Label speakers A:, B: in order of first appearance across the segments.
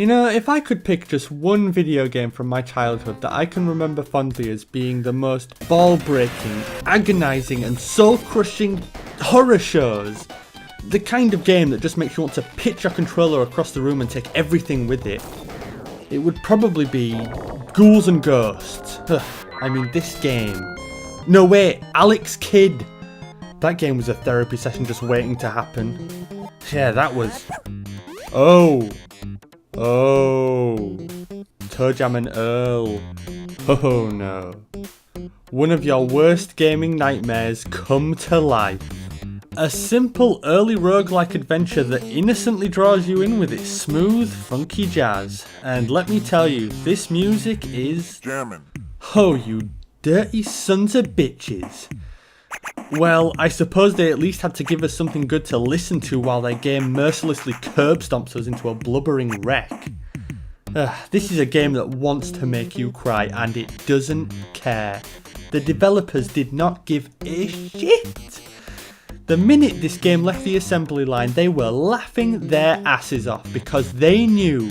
A: You know, if I could pick just one video game from my childhood that I can remember fondly as being the most ball-breaking, agonising and soul-crushing horror shows, the kind of game that just makes you want to pitch your controller across the room and take everything with it, it would probably be Ghouls and Ghosts. I mean, this game. No wait, Alex Kidd. That game was a therapy session just waiting to happen. Yeah, that was... Oh, Toejam and Earl. Oh no. One of your worst gaming nightmares come to life. A simple early roguelike adventure that innocently draws you in with its smooth, funky jazz. And let me tell you, this music is...
B: Jamming.
A: Oh, you dirty sons of bitches. Well, I suppose they at least had to give us something good to listen to while their game mercilessly curb stomps us into a blubbering wreck. This is a game that wants to make you cry and it doesn't care. The developers did not give a shit. The minute this game left the assembly line, they were laughing their asses off because they knew,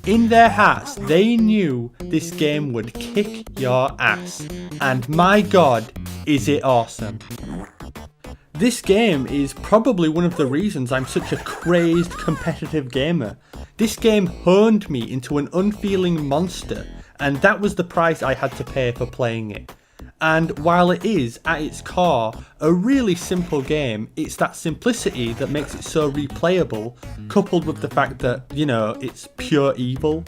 A: in their hearts, they knew this game would kick your ass. And my god, is it awesome. This game is probably one of the reasons I'm such a crazed competitive gamer. This game honed me into an unfeeling monster, and that was the price I had to pay for playing it. And while it is, at its core, a really simple game, it's that simplicity that makes it so replayable, coupled with the fact that, you know, it's pure evil.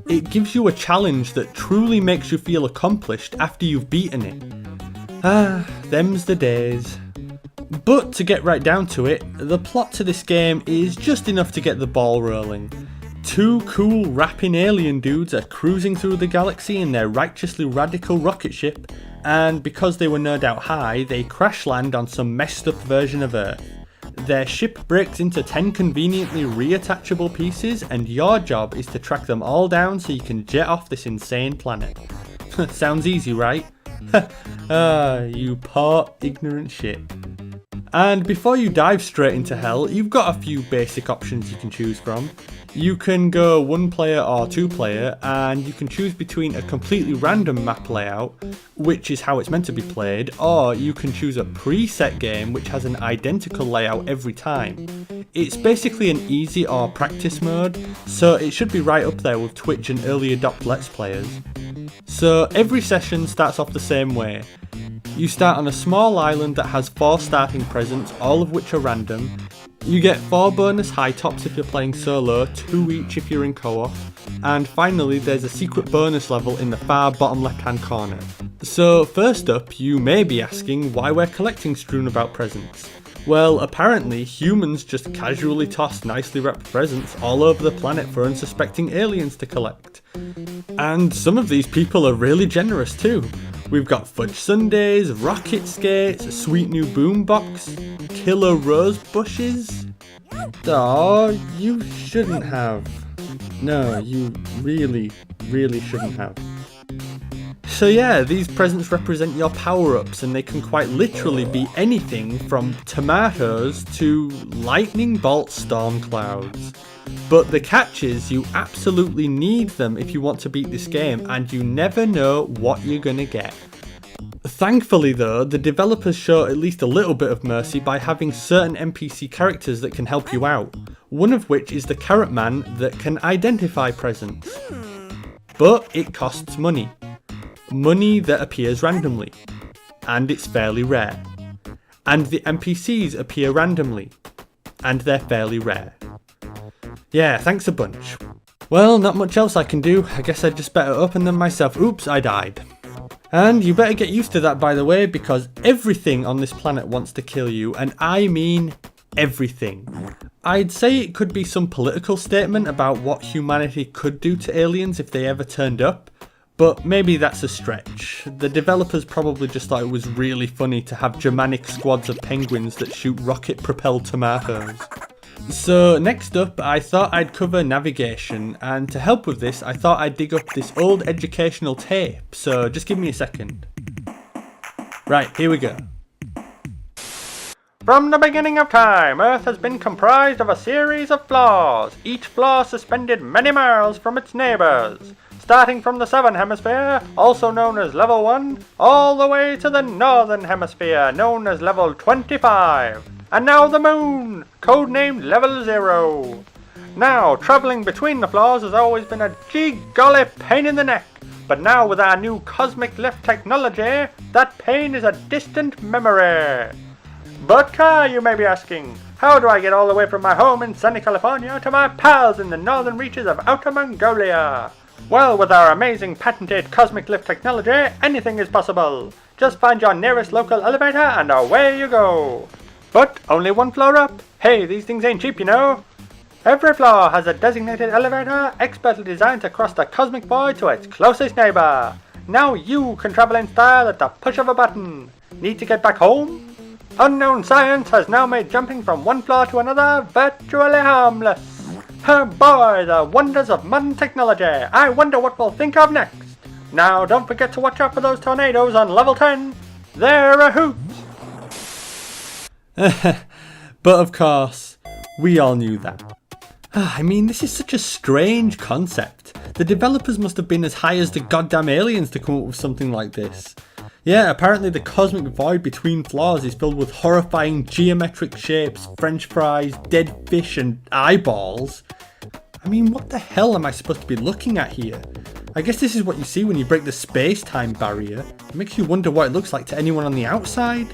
A: It gives you a challenge that truly makes you feel accomplished after you've beaten it. Them's the days. But to get right down to it, the plot to this game is just enough to get the ball rolling. Two cool rapping alien dudes are cruising through the galaxy in their righteously radical rocket ship, and because they were no doubt high, they crash land on some messed up version of Earth. Their ship breaks into 10 conveniently reattachable pieces, and your job is to track them all down so you can jet off this insane planet. Sounds easy, right? You poor ignorant shit. And before you dive straight into hell, you've got a few basic options you can choose from. You can go one player or two player, and you can choose between a completely random map layout, which is how it's meant to be played, or you can choose a preset game which has an identical layout every time. It's basically an easy or practice mode, so it should be right up there with Twitch and early adopt Let's Players. So every session starts off the same way. You start on a small island that has 4 starting presents, all of which are random. You get 4 bonus high tops if you're playing solo, 2 each if you're in co-op, and finally there's a secret bonus level in the far bottom left hand corner. So first up, you may be asking why we're collecting strewn about presents. Well, apparently humans just casually toss nicely wrapped presents all over the planet for unsuspecting aliens to collect. And some of these people are really generous too. We've got fudge sundaes, rocket skates, a sweet new boombox, killer rose bushes. Oh, you shouldn't have. No, you really shouldn't have. So yeah, these presents represent your power-ups, and they can quite literally be anything from tomatoes to lightning bolt storm clouds. But the catch is, you absolutely need them if you want to beat this game, and you never know what you're gonna get. Thankfully though, the developers show at least a little bit of mercy by having certain NPC characters that can help you out, one of which is the Carrot Man that can identify presents. But it costs money. Money that appears randomly, and it's fairly rare. And the NPCs appear randomly, and they're fairly rare. Yeah, thanks a bunch. Well, not much else I can do. I guess I'd just better open them myself. Oops, I died. And you better get used to that, by the way, because everything on this planet wants to kill you, and I mean everything. I'd say it could be some political statement about what humanity could do to aliens if they ever turned up, but maybe that's a stretch. The developers probably just thought it was really funny to have Germanic squads of penguins that shoot rocket-propelled tomatoes. So next up, I thought I'd cover navigation, and to help with this, I thought I'd dig up this old educational tape, so just give me a second. Right, here we go.
B: From the beginning of time, Earth has been comprised of a series of flaws, each flaw suspended many miles from its neighbors, starting from the Southern Hemisphere, also known as Level 1, all the way to the Northern Hemisphere, known as Level 25. And now the Moon, codenamed Level 0. Now, travelling between the flaws has always been a gee-golly pain in the neck, but now with our new cosmic lift technology, that pain is a distant memory. But Kai, you may be asking, how do I get all the way from my home in sunny California to my pals in the northern reaches of Outer Mongolia? Well, with our amazing patented cosmic lift technology, anything is possible. Just find your nearest local elevator and away you go. But only one floor up. Hey, these things ain't cheap, you know. Every floor has a designated elevator expertly designed to cross the cosmic void to its closest neighbor. Now you can travel in style at the push of a button. Need to get back home? Unknown science has now made jumping from one floor to another virtually harmless. Oh boy, the wonders of modern technology. I wonder what we'll think of next. Now don't forget to watch out for those tornadoes on level 10. They're a hoot.
A: But of course, we all knew that. I mean, this is such a strange concept. The developers must have been as high as the goddamn aliens to come up with something like this. Yeah, apparently the cosmic void between floors is filled with horrifying geometric shapes, french fries, dead fish and eyeballs. I mean, what the hell am I supposed to be looking at here? I guess this is what you see when you break the space-time barrier. It makes you wonder what it looks like to anyone on the outside.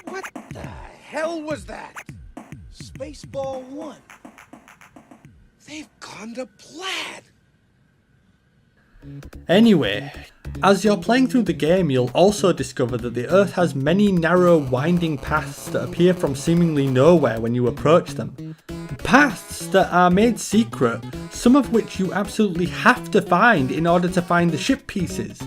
C: What the hell was that? Spaceball 1. They've gone to plaid.
A: Anyway, as you're playing through the game, you'll also discover that the Earth has many narrow, winding paths that appear from seemingly nowhere when you approach them. Paths that are made secret, some of which you absolutely have to find in order to find the ship pieces.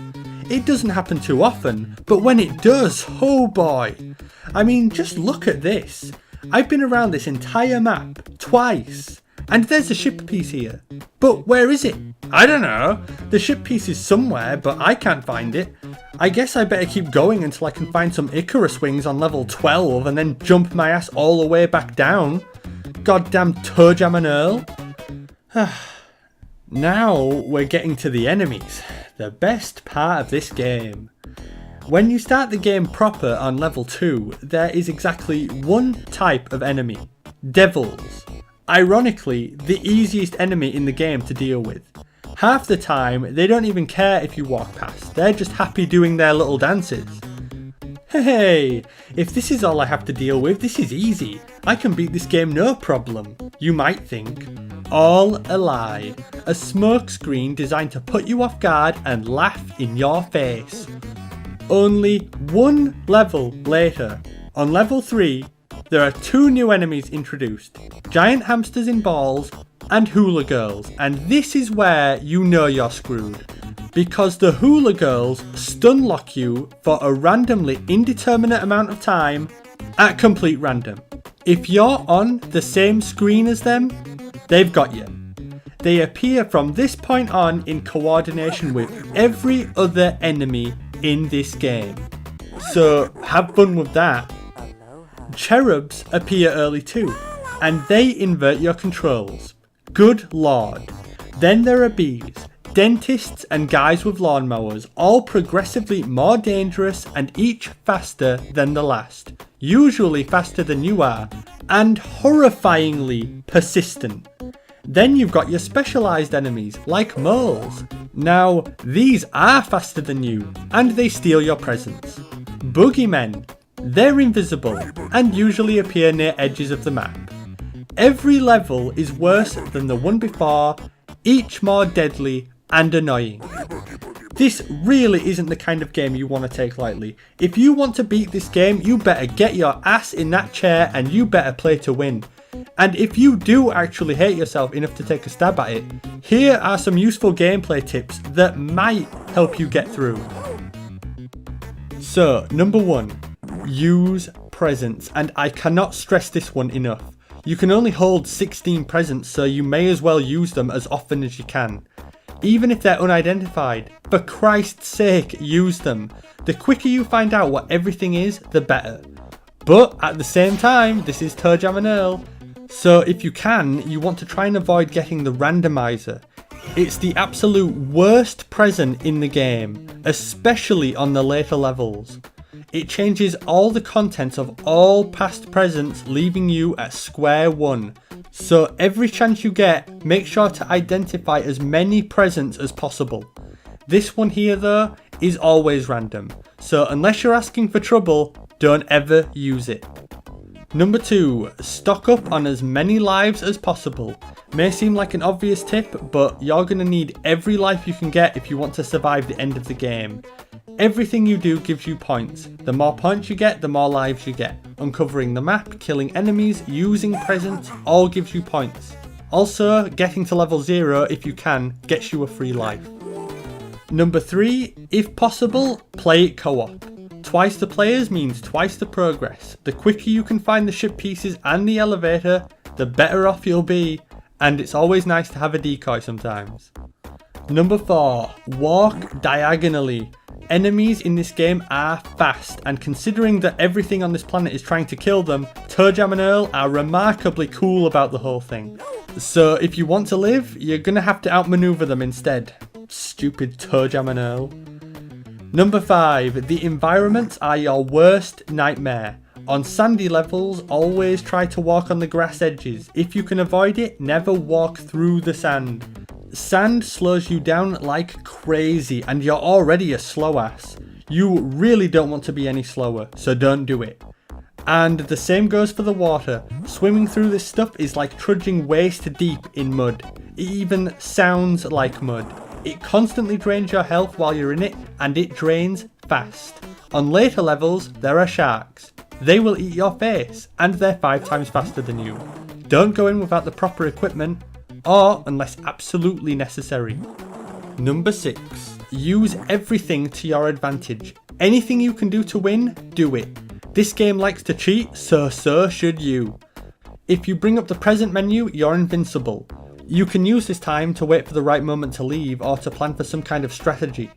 A: It doesn't happen too often, but when it does, oh boy. I mean, just look at this. I've been around this entire map twice. And there's a ship piece here. But where is it? I don't know. The ship piece is somewhere, but I can't find it. I guess I better keep going until I can find some Icarus wings on level 12 and then jump my ass all the way back down. Goddamn Toejam and Earl. Now we're getting to the enemies. The best part of this game. When you start the game proper on level 2, there is exactly one type of enemy. Devils. Ironically, the easiest enemy in the game to deal with. Half the time, they don't even care if you walk past, they're just happy doing their little dances. Hey, if this is all I have to deal with, this is easy. I can beat this game no problem, you might think. All a lie. A smoke screen designed to put you off guard and laugh in your face. Only one level later, on level 3, there are 2 new enemies introduced, giant hamsters in balls and hula girls, and this is where you know you're screwed. Because the hula girls stun lock you for a randomly indeterminate amount of time at complete random. If you're on the same screen as them, they've got you. They appear from this point on in coordination with every other enemy in this game. So have fun with that. Cherubs appear early too, and they invert your controls. Good lord. Then there are bees, dentists and guys with lawnmowers, all progressively more dangerous and each faster than the last. Usually faster than you are, and horrifyingly persistent. Then you've got your specialised enemies, like moles. Now, these are faster than you, and they steal your presents. Boogeymen. They're invisible, and usually appear near edges of the map. Every level is worse than the one before, each more deadly and annoying. This really isn't the kind of game you want to take lightly. If you want to beat this game, you better get your ass in that chair and you better play to win. And if you do actually hate yourself enough to take a stab at it, here are some useful gameplay tips that might help you get through. So, number 1. Use presents, and I cannot stress this one enough. You can only hold 16 presents, so you may as well use them as often as you can. Even if they're unidentified, for Christ's sake, use them. The quicker you find out what everything is, the better. But at the same time, this is Toejam and Earl, so if you can, you want to try and avoid getting the randomizer. It's the absolute worst present in the game, especially on the later levels. It changes all the contents of all past presents, leaving you at square one. So every chance you get, make sure to identify as many presents as possible. This one here though, is always random, so unless you're asking for trouble, don't ever use it. Number 2, stock up on as many lives as possible. May seem like an obvious tip, but you're going to need every life you can get if you want to survive the end of the game. Everything you do gives you points. The more points you get, the more lives you get. Uncovering the map, killing enemies, using presents, all gives you points. Also, getting to level 0 if you can, gets you a free life. Number 3, if possible, play it co-op. Twice the players means twice the progress. The quicker you can find the ship pieces and the elevator, the better off you'll be, and it's always nice to have a decoy sometimes. Number 4, walk diagonally. Enemies in this game are fast, and considering that everything on this planet is trying to kill them, Toejam and Earl are remarkably cool about the whole thing. So if you want to live, you're gonna have to outmaneuver them instead. Stupid Toejam and Earl. Number 5, the environments are your worst nightmare. On sandy levels, always try to walk on the grass edges. If you can avoid it, never walk through the sand. Sand slows you down like crazy, and you're already a slow ass. You really don't want to be any slower, so don't do it. And the same goes for the water. Swimming through this stuff is like trudging waist deep in mud. It even sounds like mud. It constantly drains your health while you're in it, and it drains fast. On later levels, there are sharks. They will eat your face, and they're 5 times faster than you. Don't go in without the proper equipment, or unless absolutely necessary. Number 6, use everything to your advantage. Anything you can do to win, do it. This game likes to cheat, so should you. If you bring up the present menu, you're invincible. You can use this time to wait for the right moment to leave or to plan for some kind of strategy.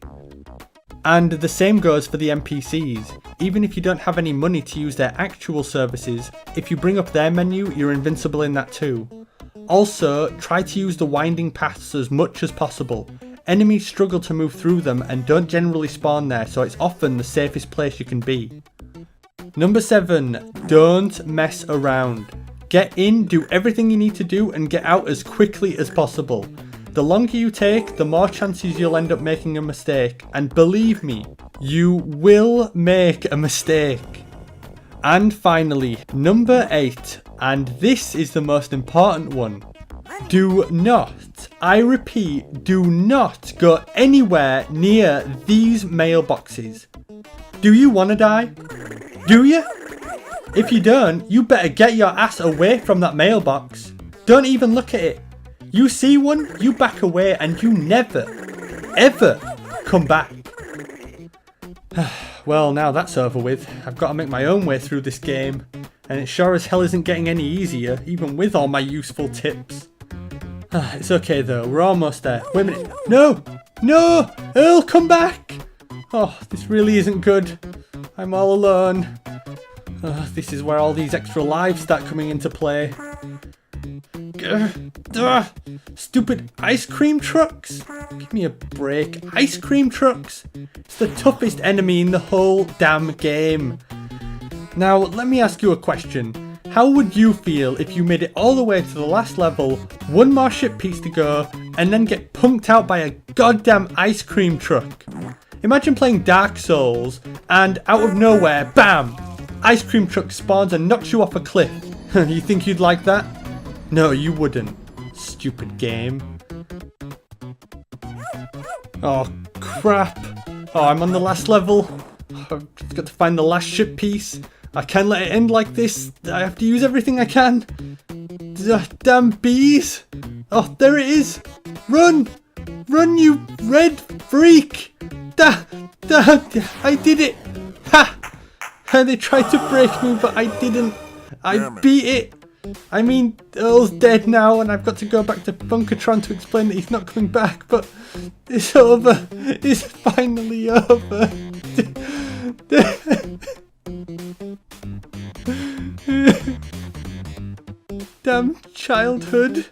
A: And the same goes for the NPCs. Even if you don't have any money to use their actual services, if you bring up their menu, you're invincible in that too. Also, try to use the winding paths as much as possible. Enemies struggle to move through them and don't generally spawn there, so it's often the safest place you can be. Number 7, don't mess around. Get in, do everything you need to do, and get out as quickly as possible. The longer you take, the more chances you'll end up making a mistake. And believe me, you will make a mistake. And finally, number 8, and this is the most important one. Do not, I repeat, do not go anywhere near these mailboxes. Do you want to die? Do you? If you don't, you better get your ass away from that mailbox. Don't even look at it. You see one, you back away, and you never, ever come back. Well, now that's over with. I've got to make my own way through this game, and it sure as hell isn't getting any easier, even with all my useful tips. It's okay though, we're almost there. Wait a minute. No! No! Earl, come back! Oh, this really isn't good. I'm all alone. This is where all these extra lives start coming into play. Stupid ice cream trucks! Give me a break. Ice cream trucks! It's the toughest enemy in the whole damn game. Now, let me ask you a question. How would you feel if you made it all the way to the last level, one more ship piece to go, and then get punked out by a goddamn ice cream truck? Imagine playing Dark Souls, and out of nowhere, BAM! Ice cream truck spawns and knocks you off a cliff. You think you'd like that? No, you wouldn't. Stupid game. Oh, crap. Oh, I'm on the last level. I've just got to find the last ship piece. I can't let it end like this. I have to use everything I can. Damn bees. Oh, there it is. Run. Run, you red freak. I did it. Ha. They tried to break me, but I didn't. I beat it. I mean, Earl's dead now, and I've got to go back to Funkatron to explain that he's not coming back, but it's over. It's finally over. Damn childhood.